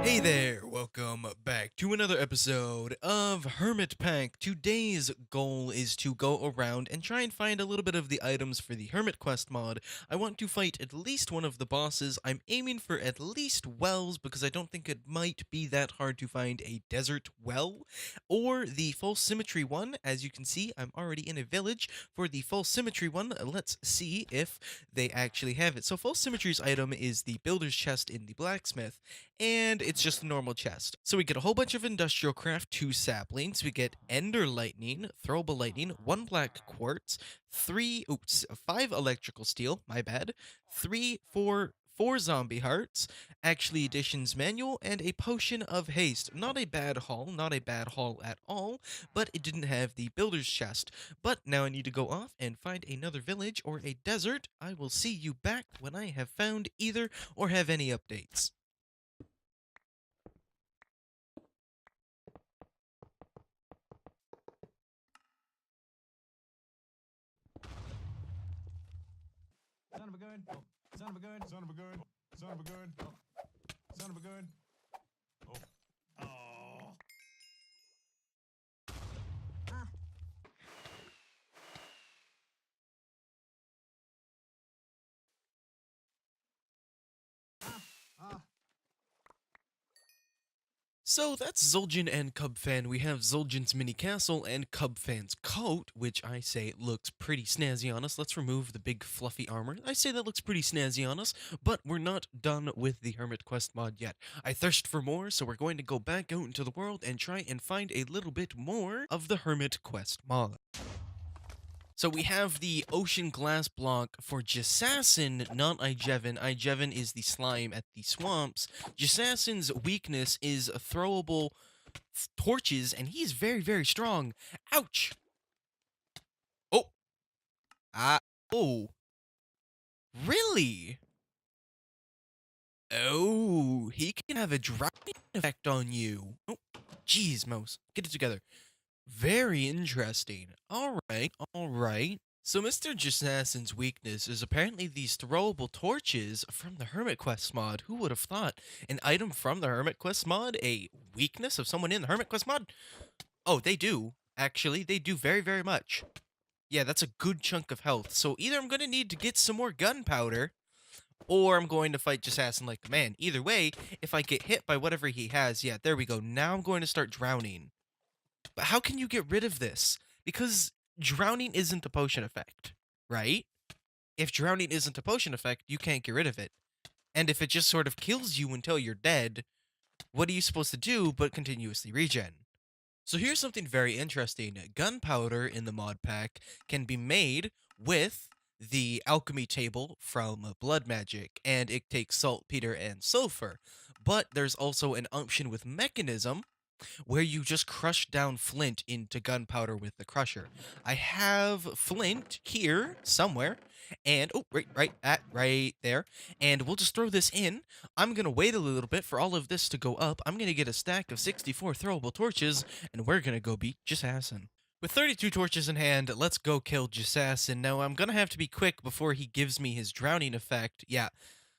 Hey there, welcome back to another episode of HermitPack. Today's goal is to go around and try and find a little bit of the items for the HermitQuest mod. I want to fight at least one of the bosses. I'm aiming for at least wells because I don't think it might be that hard to find a desert well. Or the full symmetry one. As you can see, I'm already in a village. For the full symmetry one, let's see if they actually have it. So full symmetry's item is the builder's chest in the blacksmith, and it's just a normal chest. So we get a whole bunch of industrial craft, 2 saplings, we get ender lightning, throwable lightning, 1 black quartz, 5 electrical steel, my bad, 4 zombie hearts, actually additions manual, and a potion of haste. Not a bad haul, not a bad haul at all, but it didn't have the builder's chest. But now I need to go off and find another village or a desert. I will see you back when I have found either or have any updates. Son of a gun. Oh. Son of a gun. Son of a gun. Son of a gun. Oh. Son of a gun. Oh. Oh. Ah. Ah. Ah. So that's Zul'jin and Cubfan. We have Zul'jin's mini castle and Cubfan's coat, which I say looks pretty snazzy on us. Let's remove the big fluffy armor. I say that looks pretty snazzy on us, but we're not done with the HermitQuest mod yet. I thirst for more, so we're going to go back out into the world and try and find a little bit more of the HermitQuest mod. So we have the ocean glass block for Jasassin, not Ijevin. Ijevin is the slime at the swamps. Jasassin's weakness is throwable torches, and he's very, very strong. Ouch! Oh! Oh. Really? Oh, he can have a drowning effect on you. Oh, jeez, mouse. Get it together. Very interesting. Alright, alright. So Mr. Jasassin's weakness is apparently these throwable torches from the HermitQuest mod. Who would have thought? An item from the HermitQuest mod? A weakness of someone in the HermitQuest mod? Oh, they do. Actually, they do very, very much. Yeah, that's a good chunk of health. So either I'm going to need to get some more gunpowder, or I'm going to fight Jasassin like a man. Either way, if I get hit by whatever he has, yeah, there we go. Now I'm going to start drowning. But how can you get rid of this? Because drowning isn't a potion effect, right? If drowning isn't a potion effect, you can't get rid of it. And if it just sort of kills you until you're dead, what are you supposed to do but continuously regen? So here's something very interesting. Gunpowder in the mod pack can be made with the alchemy table from Blood Magic, and it takes saltpeter and sulfur. But there's also an option with mechanism where you just crush down flint into gunpowder with the crusher. I have flint here somewhere, and oh, right there, and we'll just throw this in. I'm gonna wait a little bit for all of this to go up. I'm gonna get a stack of 64 throwable torches, and we're gonna go beat Jasassin. With 32 torches in hand, let's go kill Jasassin. Now, I'm gonna have to be quick before he gives me his drowning effect. Yeah,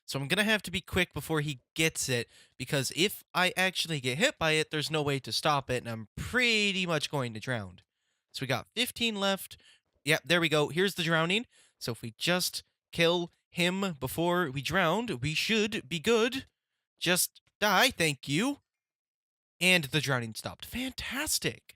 so I'm gonna have to be quick before he gets it, because if I actually get hit by it, there's no way to stop it, and I'm pretty much going to drown. So we got 15 left. Yep, there we go. Here's the drowning. So if we just kill him before we drowned, we should be good. Just die, thank you. And the drowning stopped. Fantastic.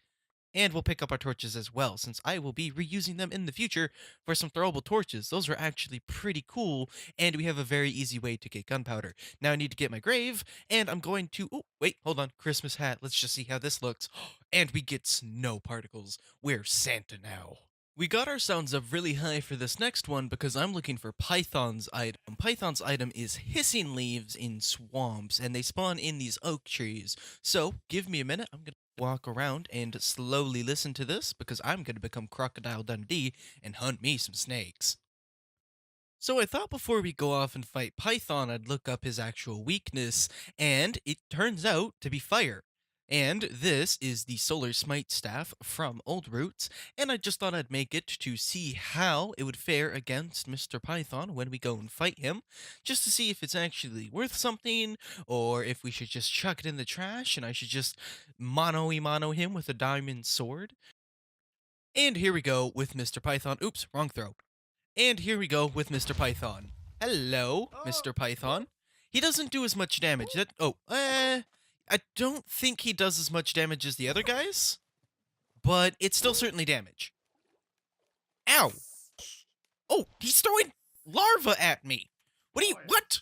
And we'll pick up our torches as well, since I will be reusing them in the future for some throwable torches. Those are actually pretty cool, and we have a very easy way to get gunpowder. Now I need to get my grave, and I'm going to... Oh, wait, hold on. Christmas hat. Let's just see how this looks. And we get snow particles. We're Santa now. We got our sounds up really high for this next one because I'm looking for Python's item. Python's item is hissing leaves in swamps, and they spawn in these oak trees. So, give me a minute. I'm going to walk around and slowly listen to this because I'm going to become Crocodile Dundee and hunt me some snakes. So I thought before we go off and fight Python, I'd look up his actual weakness, and it turns out to be fire. And this is the Solar Smite staff from Old Roots, and I just thought I'd make it to see how it would fare against Mr. Python when we go and fight him, just to see if it's actually worth something, or if we should just chuck it in the trash and I should just mono him with a diamond sword. And here we go with Mr. Python. Oops, wrong throw. And here we go with Mr. Python. Hello, Mr. Python. He doesn't do as much damage. I don't think he does as much damage as the other guys, but it's still certainly damage. Ow! Oh, he's throwing larva at me. What?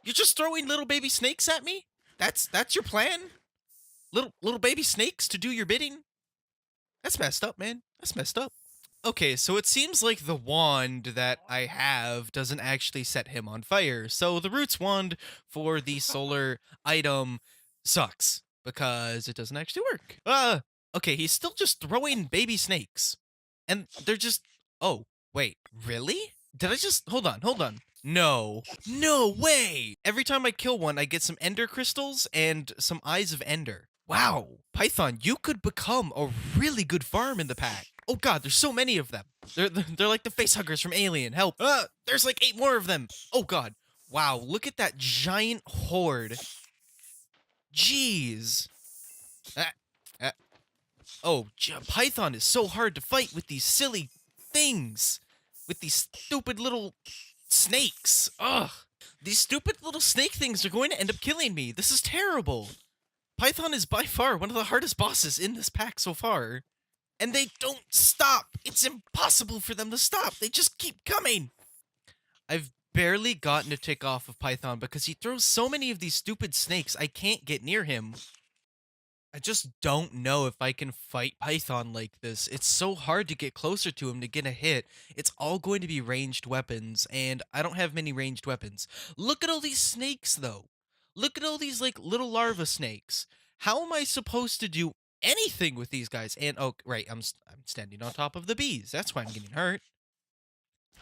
You're just throwing little baby snakes at me? That's your plan? Little baby snakes to do your bidding? That's messed up, man. That's messed up. Okay, so it seems like the wand that I have doesn't actually set him on fire. So the Roots wand for the solar item sucks because it doesn't actually work. Okay, he's still just throwing baby snakes. And they're just... Oh, wait, really? Did I just... Hold on. No way! Every time I kill one, I get some ender crystals and some eyes of ender. Wow, Python, you could become a really good farm in the pack. Oh god, there's so many of them. They're like the facehuggers from Alien. Help. There's like 8 more of them. Oh god. Wow, look at that giant horde. Jeez. Python is so hard to fight with these silly things. With these stupid little snakes. Ugh. These stupid little snake things are going to end up killing me. This is terrible. Python is by far one of the hardest bosses in this pack so far. And they don't stop. It's impossible for them to stop. They just keep coming. I've barely gotten a tick off of Python because he throws so many of these stupid snakes I can't get near him. I just don't know if I can fight Python like this. It's so hard to get closer to him to get a hit. It's all going to be ranged weapons, and I don't have many ranged weapons. Look at all these snakes, though. Look at all these, like, little larva snakes. How am I supposed to do anything with these guys? And, oh, right, I'm standing on top of the bees. That's why I'm getting hurt.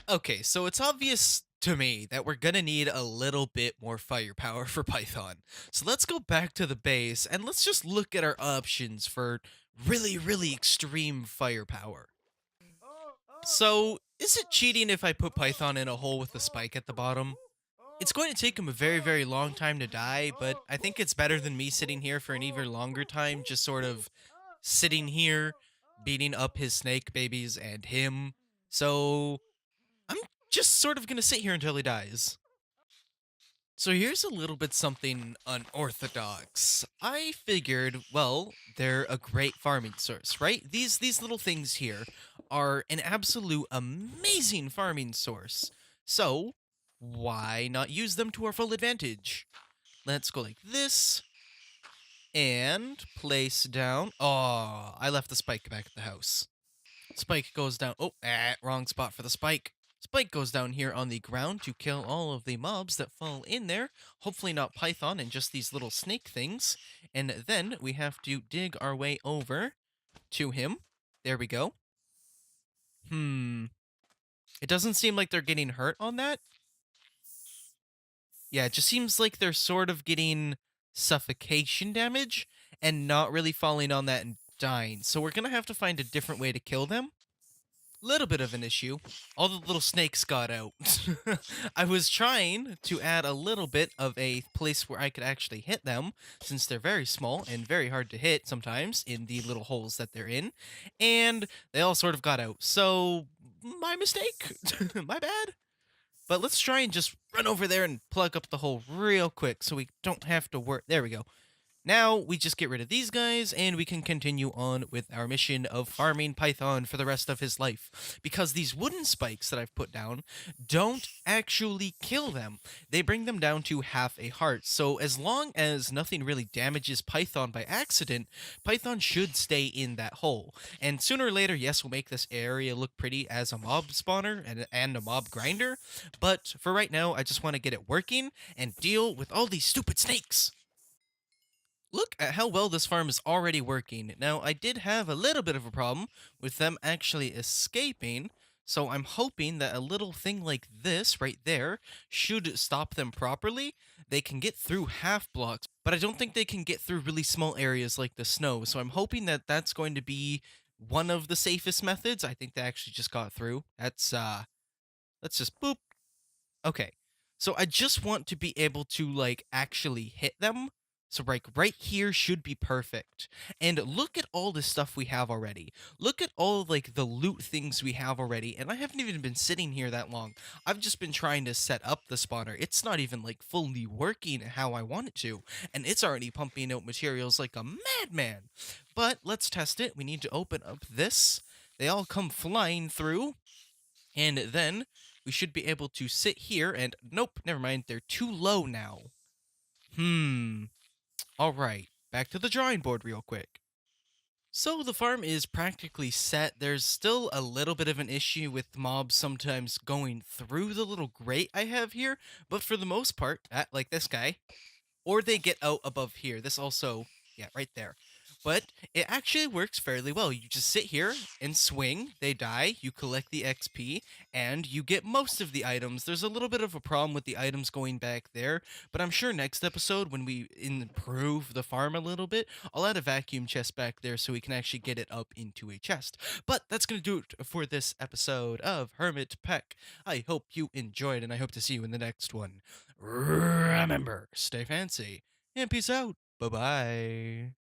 Okay, so it's obvious to me that we're gonna need a little bit more firepower for Python. So let's go back to the base and let's just look at our options for really extreme firepower. So, is it cheating if I put Python in a hole with a spike at the bottom? It's going to take him a very long time to die, but I think it's better than me sitting here for an even longer time, just sort of sitting here, beating up his snake babies and him. So, I'm just sort of gonna sit here until he dies. So here's a little bit something unorthodox. I figured, well, they're a great farming source, right? These little things here are an absolute amazing farming source. So, why not use them to our full advantage? Let's go like this. And place down... Oh, I left the spike back at the house. Spike goes down... Oh, wrong spot for the spike. Spike goes down here on the ground to kill all of the mobs that fall in there. Hopefully not Python and just these little snake things. And then we have to dig our way over to him. There we go. It doesn't seem like they're getting hurt on that. Yeah, it just seems like they're sort of getting suffocation damage and not really falling on that and dying. So we're going to have to find a different way to kill them. Little bit of an issue. All the little snakes got out. I was trying to add a little bit of a place where I could actually hit them, since they're very small and very hard to hit sometimes in the little holes that they're in, and they all sort of got out. So, my mistake. My bad. But let's try and just run over there and plug up the hole real quick so we don't have to work. There we go. Now, we just get rid of these guys, and we can continue on with our mission of farming Python for the rest of his life. Because these wooden spikes that I've put down don't actually kill them. They bring them down to half a heart. So as long as nothing really damages Python by accident, Python should stay in that hole. And sooner or later, yes, we'll make this area look pretty as a mob spawner and a mob grinder. But for right now, I just want to get it working and deal with all these stupid snakes. Look at how well this farm is already working. Now, I did have a little bit of a problem with them actually escaping, So I'm hoping that a little thing like this right there should stop them properly. They can get through half blocks, but I don't think they can get through really small areas like the snow. So I'm hoping that that's going to be one of the safest methods. I think they actually just got through. Let's just boop. Okay. So I just want to be able to like actually hit them. So like right here should be perfect. And look at all the stuff we have already. Look at all like the loot things we have already. And I haven't even been sitting here that long. I've just been trying to set up the spawner. It's not even like fully working how I want it to. And it's already pumping out materials like a madman. But let's test it. We need to open up this. They all come flying through. And then we should be able to sit here and nope, never mind, they're too low now. All right, back to the drawing board real quick. So the farm is practically set. There's still a little bit of an issue with mobs sometimes going through the little grate I have here, but for the most part, like this guy, or they get out above here. This also, yeah, right there. But it actually works fairly well. You just sit here and swing, they die, you collect the XP, and you get most of the items. There's a little bit of a problem with the items going back there, but I'm sure next episode, when we improve the farm a little bit, I'll add a vacuum chest back there so we can actually get it up into a chest. But that's going to do it for this episode of HermitPack. I hope you enjoyed, and I hope to see you in the next one. Remember, stay fancy, and peace out. Bye-bye.